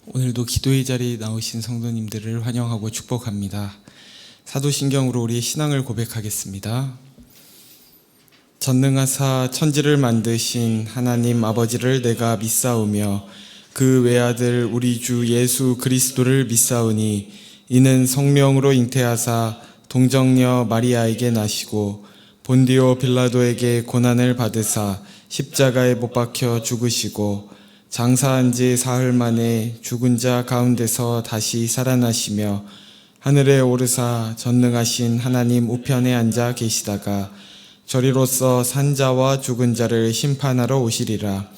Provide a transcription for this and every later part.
오늘도 기도의 자리에 나오신 성도님들을 환영하고 축복합니다. 사도신경으로 우리의 신앙을 고백하겠습니다. 전능하사 천지를 만드신 하나님 아버지를 내가 믿사오며 그 외아들 우리 주 예수 그리스도를 믿사오니 이는 성령으로 잉태하사 동정녀 마리아에게 나시고 본디오 빌라도에게 고난을 받으사 십자가에 못 박혀 죽으시고 장사한 지 사흘 만에 죽은 자 가운데서 다시 살아나시며 하늘에 오르사 전능하신 하나님 우편에 앉아 계시다가 저리로서 산 자와 죽은 자를 심판하러 오시리라.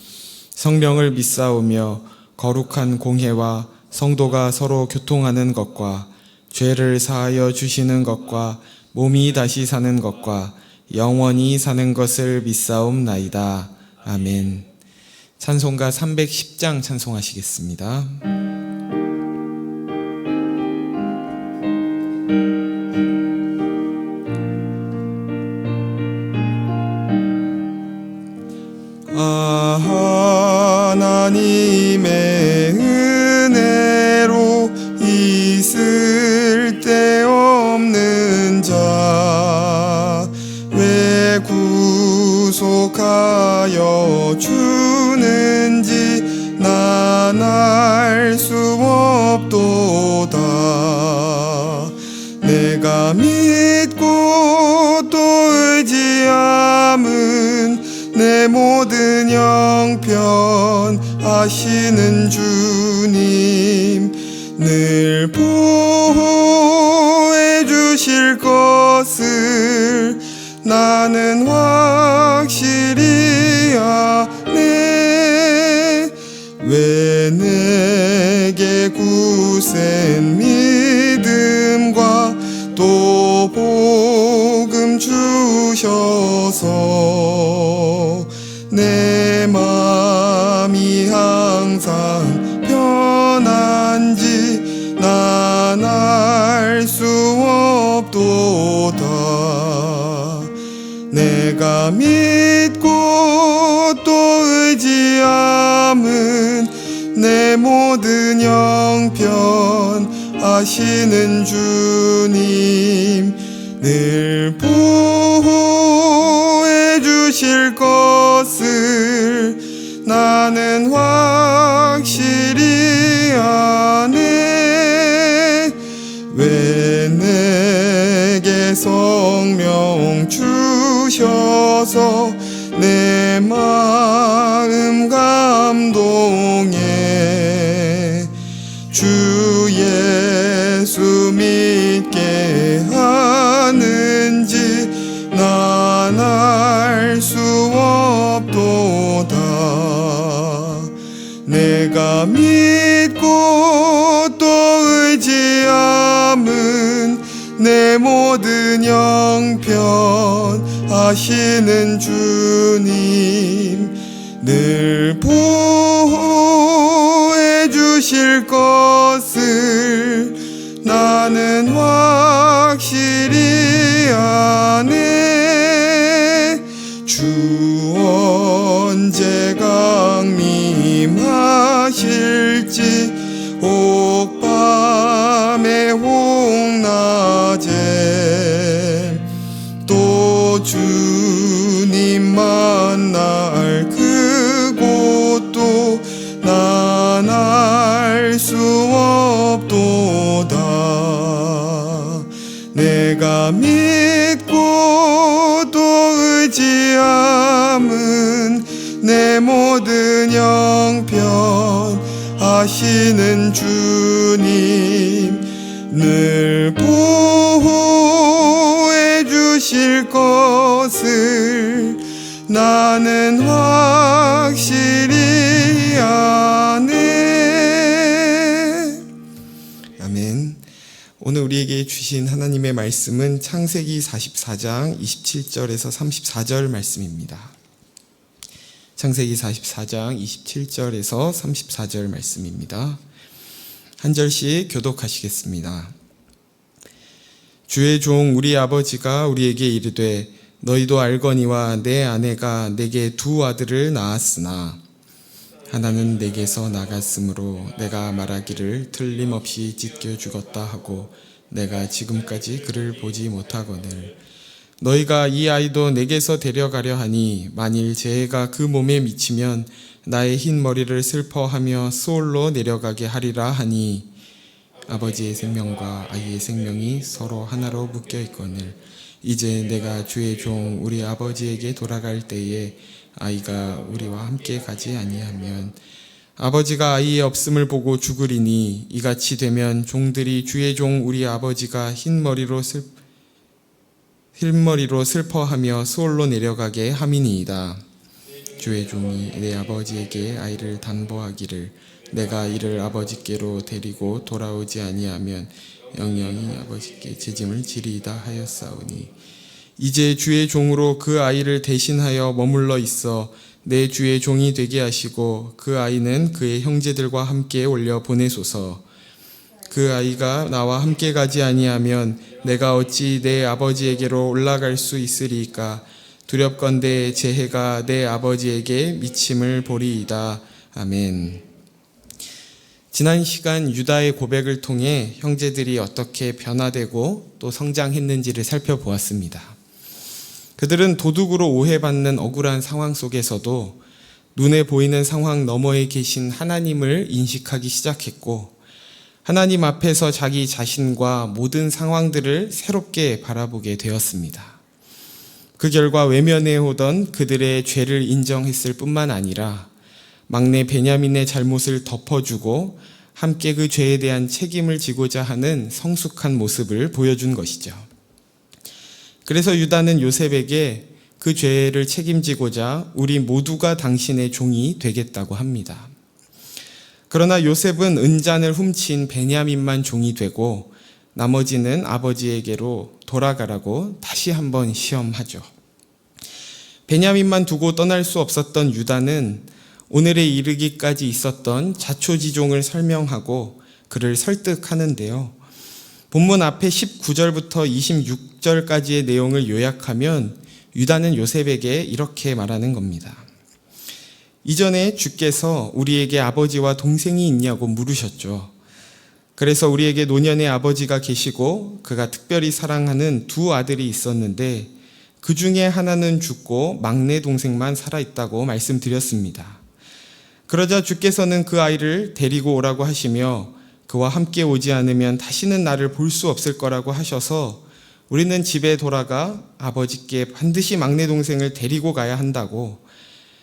성령을 믿사오며 거룩한 공회와 성도가 서로 교통하는 것과 죄를 사하여 주시는 것과 몸이 다시 사는 것과 영원히 사는 것을 믿사옵나이다. 아멘. 찬송가 310장 찬송하시겠습니다. 하나님의 은혜로 있을 데 없는 자 왜 구속하여 주는지 난 알 수 없도다. 내가 믿고 또 의지함은 내 모든 형편 아시는 주님 늘 보호해 주실 것을 나는 확실히 아네. 왜 내게 굳센 믿음과 또 복음 주셔서 내 맘이 항상 편한지 난 알 수 없도다. 내가 믿고 또 의지함은 내 모든 형편 아시는 주님 늘 보호해 주실 것을 나는 확실히 아네. 왜 내게 성령 주셔서 내 마음 감동해 주 예수 믿게 하는지 난 알 수 없도다. 내가 믿고 또 의지함은 내 모든 형편 아시는 주님 늘 보호해 주실 것을 나는 확실히 아네. 주 언제 강림하실지 옥밤에 홍낮에 또 주님 만날 그곳도 난 알 수 없도다. 내가 믿고 또 의지함은 내 모든 형편 아시는 주님 늘 보호해 주실 것을 나는 확실히 아네. 아멘. 오늘 우리에게 주신 하나님의 말씀은 창세기 44장 27절에서 34절 말씀입니다. 창세기 44장 27절에서 34절 말씀입니다. 한 절씩 교독하시겠습니다. 주의 종 우리 아버지가 우리에게 이르되 너희도 알거니와 내 아내가 내게 두 아들을 낳았으나 하나는 내게서 나갔으므로 내가 말하기를 틀림없이 찢겨 죽었다 하고 내가 지금까지 그를 보지 못하거늘 너희가 이 아이도 내게서 데려가려 하니 만일 재해가 그 몸에 미치면 나의 흰 머리를 슬퍼하며 수올로 내려가게 하리라 하니 아버지의 생명과 아이의 생명이 서로 하나로 묶여 있거늘 이제 내가 주의 종 우리 아버지에게 돌아갈 때에 아이가 우리와 함께 가지 아니하면 아버지가 아이의 없음을 보고 죽으리니 이같이 되면 종들이 주의 종 우리 아버지가 흰 머리로 슬퍼하며 수올로 내려가게 함이니이다. 주의 종이 내 아버지에게 아이를 당부하기를 내가 이를 아버지께로 데리고 돌아오지 아니하면 영영이 아버지께 재짐을 지리이다 하였사오니 이제 주의 종으로 그 아이를 대신하여 머물러 있어 내 주의 종이 되게 하시고 그 아이는 그의 형제들과 함께 올려 보내소서. 그 아이가 나와 함께 가지 아니하면 내가 어찌 내 아버지에게로 올라갈 수 있으리이까. 두렵건대 재해가 내 아버지에게 미침을 보리이다. 아멘. 지난 시간 유다의 고백을 통해 형제들이 어떻게 변화되고 또 성장했는지를 살펴보았습니다. 그들은 도둑으로 오해받는 억울한 상황 속에서도 눈에 보이는 상황 너머에 계신 하나님을 인식하기 시작했고 하나님 앞에서 자기 자신과 모든 상황들을 새롭게 바라보게 되었습니다. 그 결과 외면해 오던 그들의 죄를 인정했을 뿐만 아니라 막내 베냐민의 잘못을 덮어주고 함께 그 죄에 대한 책임을 지고자 하는 성숙한 모습을 보여준 것이죠. 그래서 유다는 요셉에게 그 죄를 책임지고자 우리 모두가 당신의 종이 되겠다고 합니다. 그러나 요셉은 은잔을 훔친 베냐민만 종이 되고 나머지는 아버지에게로 돌아가라고 다시 한번 시험하죠. 베냐민만 두고 떠날 수 없었던 유다는 오늘에 이르기까지 있었던 자초지종을 설명하고 그를 설득하는데요. 본문 앞에 19절부터 26절까지의 내용을 요약하면 유다는 요셉에게 이렇게 말하는 겁니다. 이전에 주께서 우리에게 아버지와 동생이 있냐고 물으셨죠. 그래서 우리에게 노년의 아버지가 계시고 그가 특별히 사랑하는 두 아들이 있었는데 그 중에 하나는 죽고 막내 동생만 살아있다고 말씀드렸습니다. 그러자 주께서는 그 아이를 데리고 오라고 하시며 그와 함께 오지 않으면 다시는 나를 볼 수 없을 거라고 하셔서 우리는 집에 돌아가 아버지께 반드시 막내 동생을 데리고 가야 한다고,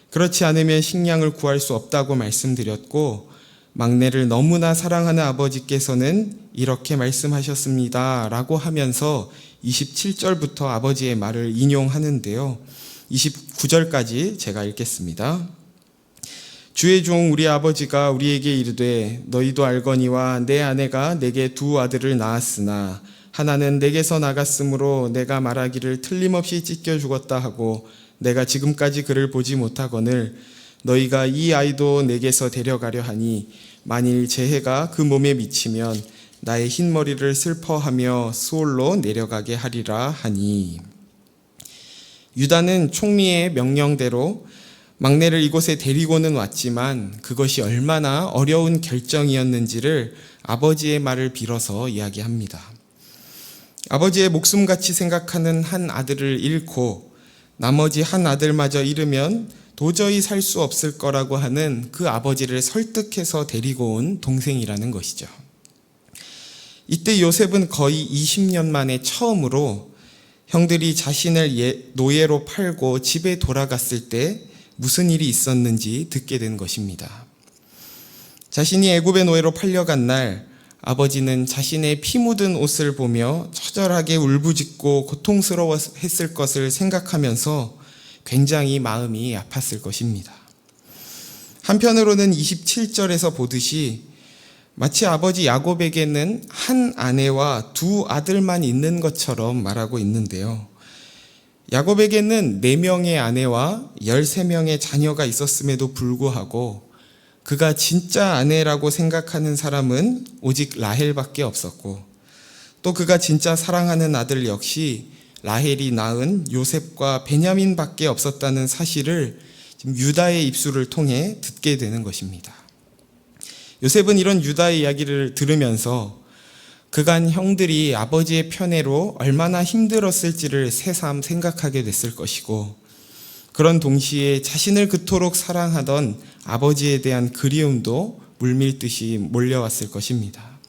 그렇지 않으면 식량을 구할 수 없다고 말씀드렸고 막내를 너무나 사랑하는 아버지께서는 이렇게 말씀하셨습니다 라고 하면서 27절부터 아버지의 말을 인용하는데요. 29절까지 제가 읽겠습니다. 주의 종 우리 아버지가 우리에게 이르되 너희도 알거니와 내 아내가 내게 두 아들을 낳았으나 하나는 내게서 나갔으므로 내가 말하기를 틀림없이 찢겨 죽었다 하고 내가 지금까지 그를 보지 못하거늘 너희가 이 아이도 내게서 데려가려 하니 만일 재해가 그 몸에 미치면 나의 흰 머리를 슬퍼하며 수올로 내려가게 하리라 하니. 유다는 총리의 명령대로 막내를 이곳에 데리고는 왔지만 그것이 얼마나 어려운 결정이었는지를 아버지의 말을 빌어서 이야기합니다. 아버지의 목숨같이 생각하는 한 아들을 잃고 나머지 한 아들마저 잃으면 도저히 살 수 없을 거라고 하는 그 아버지를 설득해서 데리고 온 동생이라는 것이죠. 이때 요셉은 거의 20년 만에 처음으로 형들이 자신을 노예로 팔고 집에 돌아갔을 때 무슨 일이 있었는지 듣게 된 것입니다. 자신이 애굽의 노예로 팔려간 날 아버지는 자신의 피 묻은 옷을 보며 처절하게 울부짖고 고통스러워했을 것을 생각하면서 굉장히 마음이 아팠을 것입니다. 한편으로는 27절에서 보듯이 마치 아버지 야곱에게는 한 아내와 두 아들만 있는 것처럼 말하고 있는데요. 야곱에게는 4명의 아내와 13명의 자녀가 있었음에도 불구하고 그가 진짜 아내라고 생각하는 사람은 오직 라헬밖에 없었고 또 그가 진짜 사랑하는 아들 역시 라헬이 낳은 요셉과 베냐민밖에 없었다는 사실을 지금 유다의 입술을 통해 듣게 되는 것입니다. 요셉은 이런 유다의 이야기를 들으면서 그간 형들이 아버지의 편애로 얼마나 힘들었을지를 새삼 생각하게 됐을 것이고, 그런 동시에 자신을 그토록 사랑하던 아버지에 대한 그리움도 물밀듯이 몰려왔을 것입니다.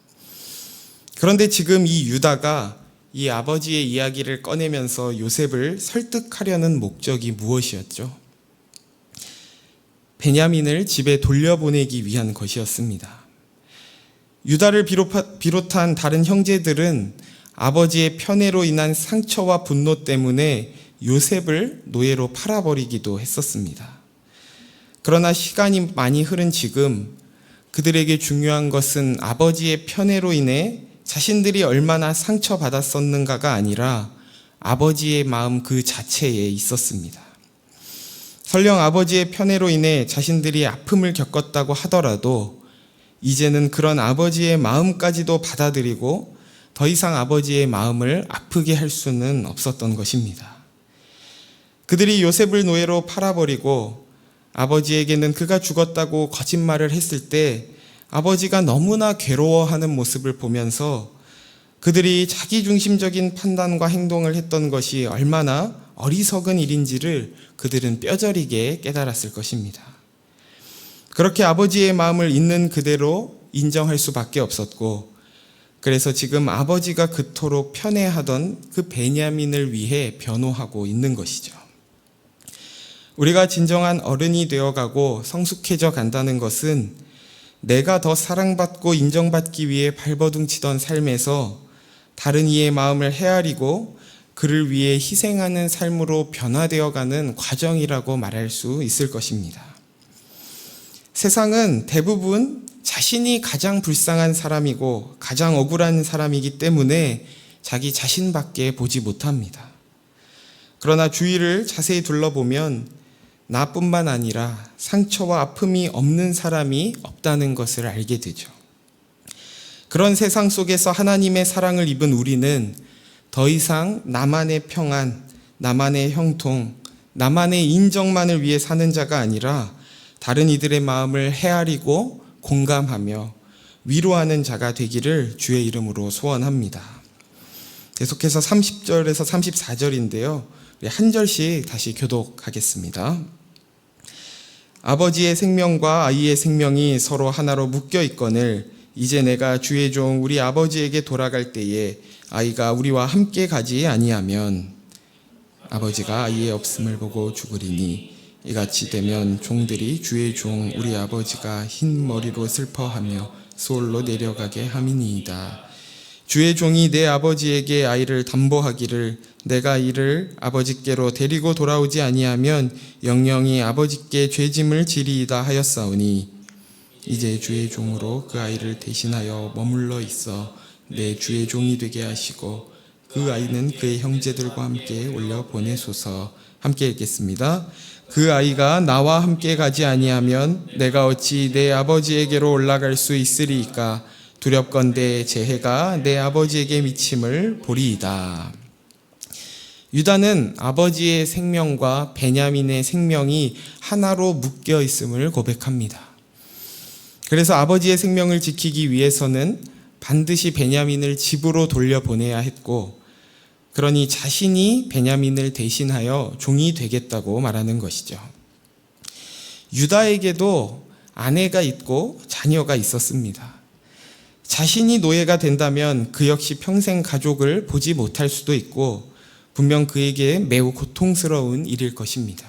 그런데 지금 이 유다가 이 아버지의 이야기를 꺼내면서 요셉을 설득하려는 목적이 무엇이었죠? 베냐민을 집에 돌려보내기 위한 것이었습니다. 유다를 비롯한 다른 형제들은 아버지의 편애로 인한 상처와 분노 때문에 요셉을 노예로 팔아버리기도 했었습니다. 그러나 시간이 많이 흐른 지금 그들에게 중요한 것은 아버지의 편애로 인해 자신들이 얼마나 상처받았었는가가 아니라 아버지의 마음 그 자체에 있었습니다. 설령 아버지의 편애로 인해 자신들이 아픔을 겪었다고 하더라도 이제는 그런 아버지의 마음까지도 받아들이고 더 이상 아버지의 마음을 아프게 할 수는 없었던 것입니다. 그들이 요셉을 노예로 팔아버리고 아버지에게는 그가 죽었다고 거짓말을 했을 때 아버지가 너무나 괴로워하는 모습을 보면서 그들이 자기중심적인 판단과 행동을 했던 것이 얼마나 어리석은 일인지를 그들은 뼈저리게 깨달았을 것입니다. 그렇게 아버지의 마음을 있는 그대로 인정할 수밖에 없었고, 그래서 지금 아버지가 그토록 편애하던 그 베냐민을 위해 변호하고 있는 것이죠. 우리가 진정한 어른이 되어가고 성숙해져 간다는 것은 내가 더 사랑받고 인정받기 위해 발버둥치던 삶에서 다른 이의 마음을 헤아리고 그를 위해 희생하는 삶으로 변화되어가는 과정이라고 말할 수 있을 것입니다. 세상은 대부분 자신이 가장 불쌍한 사람이고 가장 억울한 사람이기 때문에 자기 자신밖에 보지 못합니다. 그러나 주위를 자세히 둘러보면 나뿐만 아니라 상처와 아픔이 없는 사람이 없다는 것을 알게 되죠. 그런 세상 속에서 하나님의 사랑을 입은 우리는 더 이상 나만의 평안, 나만의 형통, 나만의 인정만을 위해 사는 자가 아니라 다른 이들의 마음을 헤아리고 공감하며 위로하는 자가 되기를 주의 이름으로 소원합니다. 계속해서 30절에서 34절인데요. 한 절씩 다시 교독하겠습니다. 아버지의 생명과 아이의 생명이 서로 하나로 묶여 있거늘 이제 내가 주의 종 우리 아버지에게 돌아갈 때에 아이가 우리와 함께 가지 아니하면 아버지가 아이의 없음을 보고 죽으리니 이같이 되면 종들이 주의 종 우리 아버지가 흰 머리로 슬퍼하며 소홀로 내려가게 함이니이다. 주의 종이 내 아버지에게 아이를 담보하기를 내가 이를 아버지께로 데리고 돌아오지 아니하면 영영이 아버지께 죄짐을 지리이다 하였사오니 이제 주의 종으로 그 아이를 대신하여 머물러 있어 내 주의 종이 되게 하시고 그 아이는 그의 형제들과 함께 올려 보내소서. 함께 읽겠습니다. 그 아이가 나와 함께 가지 아니하면 내가 어찌 내 아버지에게로 올라갈 수 있으리이까. 두렵건대 제 해가 내 아버지에게 미침을 보리이다. 유다는 아버지의 생명과 베냐민의 생명이 하나로 묶여 있음을 고백합니다. 그래서 아버지의 생명을 지키기 위해서는 반드시 베냐민을 집으로 돌려보내야 했고, 그러니 자신이 베냐민을 대신하여 종이 되겠다고 말하는 것이죠. 유다에게도 아내가 있고 자녀가 있었습니다. 자신이 노예가 된다면 그 역시 평생 가족을 보지 못할 수도 있고 분명 그에게 매우 고통스러운 일일 것입니다.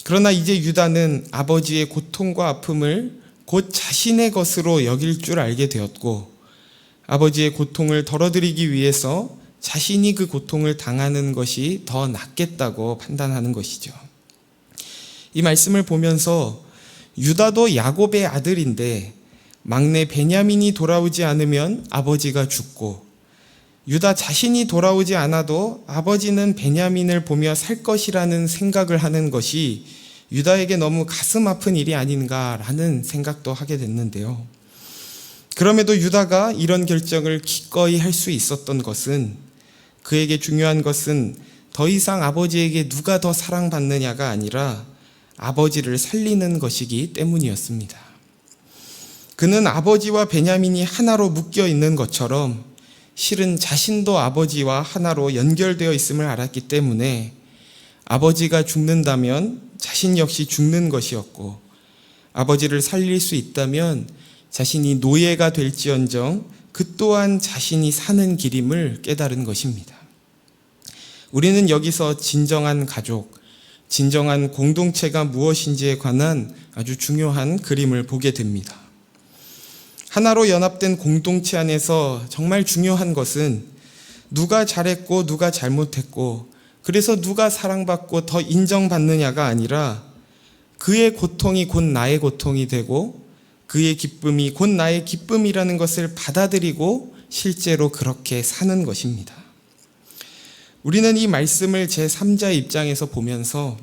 그러나 이제 유다는 아버지의 고통과 아픔을 곧 자신의 것으로 여길 줄 알게 되었고 아버지의 고통을 덜어드리기 위해서 자신이 그 고통을 당하는 것이 더 낫겠다고 판단하는 것이죠. 이 말씀을 보면서 유다도 야곱의 아들인데 막내 베냐민이 돌아오지 않으면 아버지가 죽고 유다 자신이 돌아오지 않아도 아버지는 베냐민을 보며 살 것이라는 생각을 하는 것이 유다에게 너무 가슴 아픈 일이 아닌가라는 생각도 하게 됐는데요. 그럼에도 유다가 이런 결정을 기꺼이 할 수 있었던 것은 그에게 중요한 것은 더 이상 아버지에게 누가 더 사랑받느냐가 아니라 아버지를 살리는 것이기 때문이었습니다. 그는 아버지와 베냐민이 하나로 묶여 있는 것처럼 실은 자신도 아버지와 하나로 연결되어 있음을 알았기 때문에 아버지가 죽는다면 자신 역시 죽는 것이었고, 아버지를 살릴 수 있다면 자신이 노예가 될지언정 그 또한 자신이 사는 길임을 깨달은 것입니다. 우리는 여기서 진정한 가족, 진정한 공동체가 무엇인지에 관한 아주 중요한 그림을 보게 됩니다. 하나로 연합된 공동체 안에서 정말 중요한 것은 누가 잘했고 누가 잘못했고 그래서 누가 사랑받고 더 인정받느냐가 아니라 그의 고통이 곧 나의 고통이 되고 그의 기쁨이 곧 나의 기쁨이라는 것을 받아들이고 실제로 그렇게 사는 것입니다. 우리는 이 말씀을 제3자의 입장에서 보면서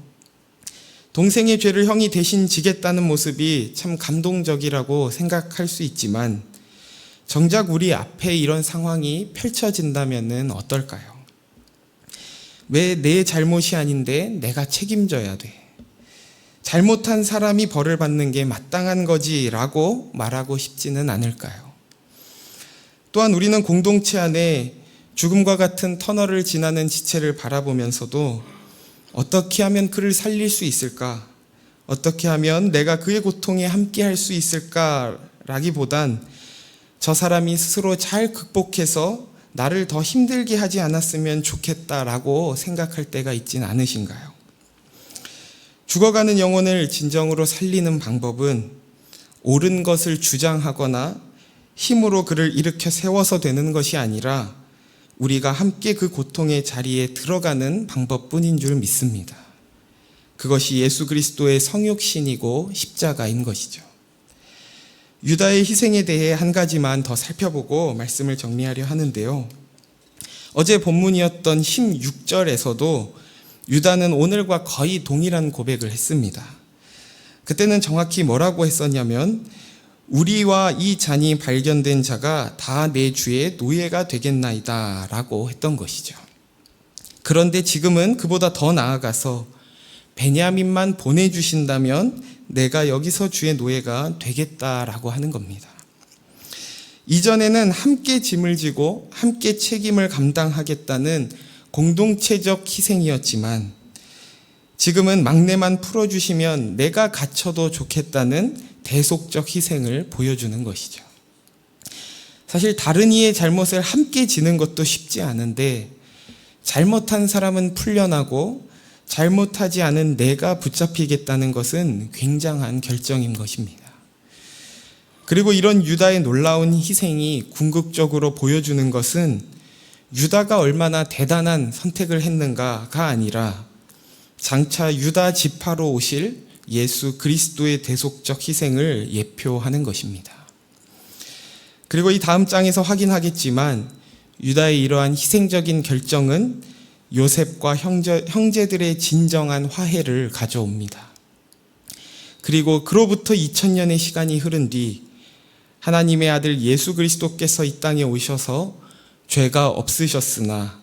동생의 죄를 형이 대신 지겠다는 모습이 참 감동적이라고 생각할 수 있지만 정작 우리 앞에 이런 상황이 펼쳐진다면 어떨까요? 왜 내 잘못이 아닌데 내가 책임져야 돼? 잘못한 사람이 벌을 받는 게 마땅한 거지라고 말하고 싶지는 않을까요? 또한 우리는 공동체 안에 죽음과 같은 터널을 지나는 지체를 바라보면서도 어떻게 하면 그를 살릴 수 있을까? 어떻게 하면 내가 그의 고통에 함께할 수 있을까라기보단 저 사람이 스스로 잘 극복해서 나를 더 힘들게 하지 않았으면 좋겠다라고 생각할 때가 있진 않으신가요? 죽어가는 영혼을 진정으로 살리는 방법은 옳은 것을 주장하거나 힘으로 그를 일으켜 세워서 되는 것이 아니라 우리가 함께 그 고통의 자리에 들어가는 방법뿐인 줄 믿습니다. 그것이 예수 그리스도의 성육신이고 십자가인 것이죠. 유다의 희생에 대해 한 가지만 더 살펴보고 말씀을 정리하려 하는데요. 어제 본문이었던 16절에서도 유다는 오늘과 거의 동일한 고백을 했습니다. 그때는 정확히 뭐라고 했었냐면 우리와 이 잔이 발견된 자가 다 내 주의 노예가 되겠나이다 라고 했던 것이죠. 그런데 지금은 그보다 더 나아가서 베냐민만 보내주신다면 내가 여기서 주의 노예가 되겠다라고 하는 겁니다. 이전에는 함께 짐을 지고 함께 책임을 감당하겠다는 공동체적 희생이었지만 지금은 막내만 풀어주시면 내가 갇혀도 좋겠다는 대속적 희생을 보여주는 것이죠. 사실 다른 이의 잘못을 함께 지는 것도 쉽지 않은데 잘못한 사람은 풀려나고 잘못하지 않은 내가 붙잡히겠다는 것은 굉장한 결정인 것입니다. 그리고 이런 유다의 놀라운 희생이 궁극적으로 보여주는 것은 유다가 얼마나 대단한 선택을 했는가가 아니라 장차 유다 지파로 오실 예수 그리스도의 대속적 희생을 예표하는 것입니다. 그리고 이 다음 장에서 확인하겠지만 유다의 이러한 희생적인 결정은 요셉과 형제들의 진정한 화해를 가져옵니다. 그리고 그로부터 2000년의 시간이 흐른 뒤 하나님의 아들 예수 그리스도께서 이 땅에 오셔서 죄가 없으셨으나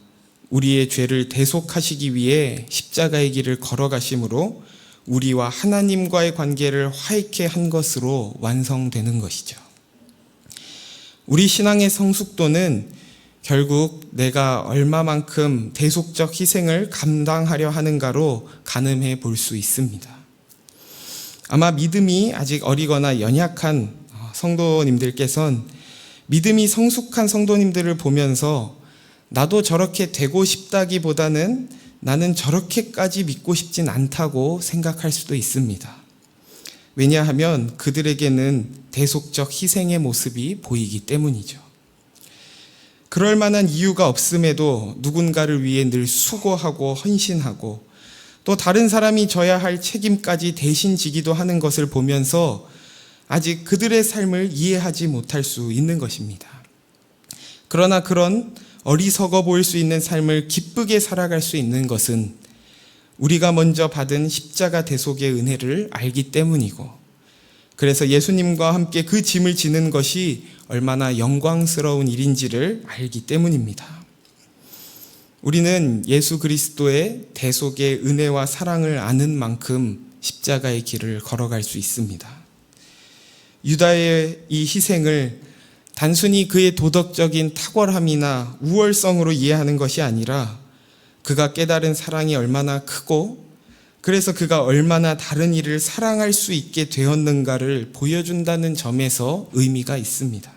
우리의 죄를 대속하시기 위해 십자가의 길을 걸어가심으로 우리와 하나님과의 관계를 화해케 한 것으로 완성되는 것이죠. 우리 신앙의 성숙도는 결국 내가 얼마만큼 대속적 희생을 감당하려 하는가로 가늠해 볼 수 있습니다. 아마 믿음이 아직 어리거나 연약한 성도님들께선 믿음이 성숙한 성도님들을 보면서 나도 저렇게 되고 싶다기보다는 나는 저렇게까지 믿고 싶진 않다고 생각할 수도 있습니다. 왜냐하면 그들에게는 대속적 희생의 모습이 보이기 때문이죠. 그럴 만한 이유가 없음에도 누군가를 위해 늘 수고하고 헌신하고 또 다른 사람이 져야 할 책임까지 대신 지기도 하는 것을 보면서 아직 그들의 삶을 이해하지 못할 수 있는 것입니다. 그러나 그런 어리석어 보일 수 있는 삶을 기쁘게 살아갈 수 있는 것은 우리가 먼저 받은 십자가 대속의 은혜를 알기 때문이고 그래서 예수님과 함께 그 짐을 지는 것이 얼마나 영광스러운 일인지를 알기 때문입니다. 우리는 예수 그리스도의 대속의 은혜와 사랑을 아는 만큼 십자가의 길을 걸어갈 수 있습니다. 유다의 이 희생을 단순히 그의 도덕적인 탁월함이나 우월성으로 이해하는 것이 아니라 그가 깨달은 사랑이 얼마나 크고 그래서 그가 얼마나 다른 이를 사랑할 수 있게 되었는가를 보여준다는 점에서 의미가 있습니다.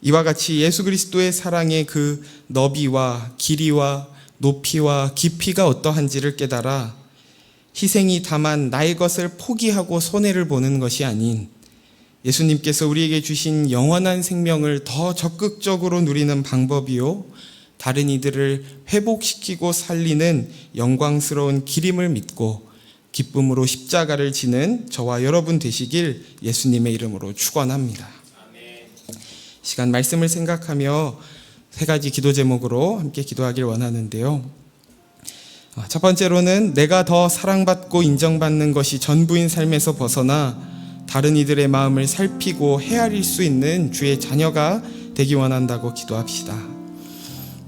이와 같이 예수 그리스도의 사랑의 그 너비와 길이와 높이와 깊이가 어떠한지를 깨달아 희생이 다만 나의 것을 포기하고 손해를 보는 것이 아닌 예수님께서 우리에게 주신 영원한 생명을 더 적극적으로 누리는 방법이요 다른 이들을 회복시키고 살리는 영광스러운 길임을 믿고 기쁨으로 십자가를 지는 저와 여러분 되시길 예수님의 이름으로 축원합니다. 시간 말씀을 생각하며 세 가지 기도 제목으로 함께 기도하길 원하는데요. 첫 번째로는 내가 더 사랑받고 인정받는 것이 전부인 삶에서 벗어나 다른 이들의 마음을 살피고 헤아릴 수 있는 주의 자녀가 되기 원한다고 기도합시다.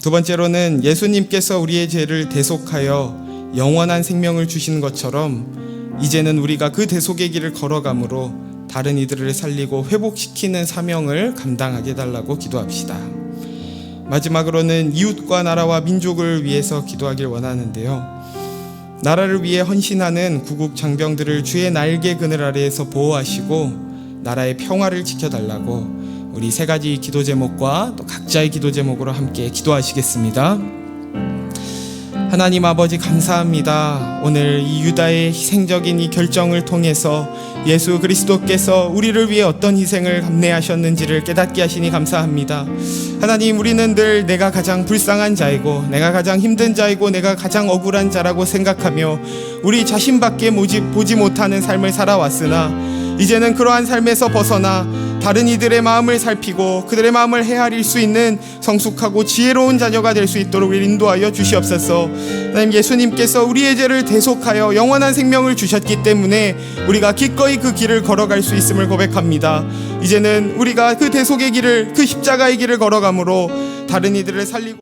두 번째로는 예수님께서 우리의 죄를 대속하여 영원한 생명을 주신 것처럼 이제는 우리가 그 대속의 길을 걸어가므로 다른 이들을 살리고 회복시키는 사명을 감당하게 해달라고 기도합시다. 마지막으로는 이웃과 나라와 민족을 위해서 기도하길 원하는데요. 나라를 위해 헌신하는 구국 장병들을 주의 날개 그늘 아래에서 보호하시고 나라의 평화를 지켜달라고 우리 세 가지 기도 제목과 또 각자의 기도 제목으로 함께 기도하시겠습니다. 하나님 아버지 감사합니다. 오늘 이 유다의 희생적인 이 결정을 통해서 예수 그리스도께서 우리를 위해 어떤 희생을 감내하셨는지를 깨닫게 하시니 감사합니다. 하나님, 우리는 늘 내가 가장 불쌍한 자이고 내가 가장 힘든 자이고 내가 가장 억울한 자라고 생각하며 우리 자신밖에 보지 못하는 삶을 살아왔으나 이제는 그러한 삶에서 벗어나 다른 이들의 마음을 살피고 그들의 마음을 헤아릴 수 있는 성숙하고 지혜로운 자녀가 될 수 있도록 우리를 인도하여 주시옵소서. 하나님, 예수님께서 우리의 죄를 대속하여 영원한 생명을 주셨기 때문에 우리가 기꺼이 그 길을 걸어갈 수 있음을 고백합니다. 이제는 우리가 그 대속의 길을, 그 십자가의 길을 걸어가므로 다른 이들을 살리고